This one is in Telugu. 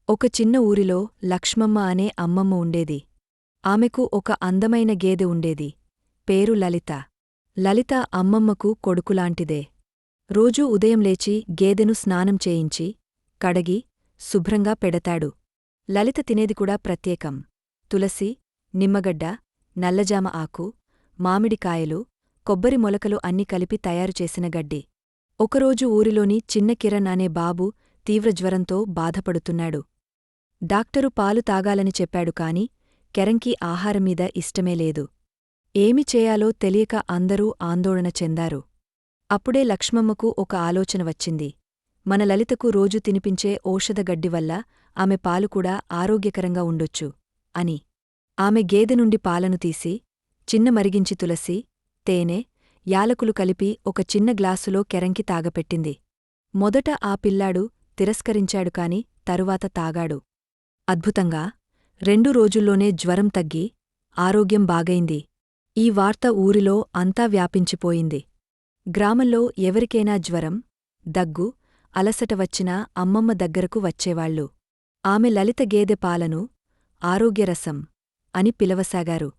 ఒక చిన్న ఊరిలో లక్ష్మమ్మ అనే అమ్మమ్మ ఉండేది. ఆమెకు ఒక అందమైన గేదె ఉండేది. పేరు లలిత. లలిత అమ్మమ్మకు కొడుకులాంటిదే. రోజూ ఉదయం లేచి గేదెను స్నానం చేయించి, కడగి, శుభ్రంగా పెడతాడు. లలిత తినేది కూడా ప్రత్యేకం. తులసి, నిమ్మగడ్డ, నల్లజామ ఆకు, మామిడికాయలు, కొబ్బరి మొలకలు అన్ని కలిపి తయారుచేసిన గడ్డి. ఒకరోజు ఊరిలోని చిన్న కిరణ్ అనే బాబు తీవ్రజ్వరంతో బాధపడుతున్నాడు. డాక్టరు పాలు తాగాలని చెప్పాడు కాని కెరంకి ఆహారమీద ఇష్టమే లేదు. ఏమి చేయాలో తెలియక అందరూ ఆందోళన చెందారు. అప్పుడే లక్ష్మమ్మకు ఒక ఆలోచన వచ్చింది. మన లలితకు రోజు తినిపించే ఓషధగడ్డివల్ల ఆమె పాలుకూడా ఆరోగ్యకరంగా ఉండొచ్చు అని. ఆమె గేదె నుండి పాలను తీసి, చిన్న మరిగించి తులసి, తేనె, యాలకులు కలిపి ఒక చిన్న గ్లాసులో కెరంకి తాగపెట్టింది. మొదట ఆ పిల్లాడు తిరస్కరించాడు కాని తరువాత తాగాడు. అద్భుతంగా 2 రోజుల్లోనే జ్వరం తగ్గి, ఆరోగ్యం బాగైంది. ఈ వార్త ఊరిలో అంతా వ్యాపించిపోయింది. గ్రామంలో ఎవరికైనా జ్వరం, దగ్గు, అలసట వచ్చినా అమ్మమ్మ దగ్గరకు వచ్చేవాళ్ళు. ఆమె లలిత గేదె పాలను ఆరోగ్యరసం అని పిలవసాగారు.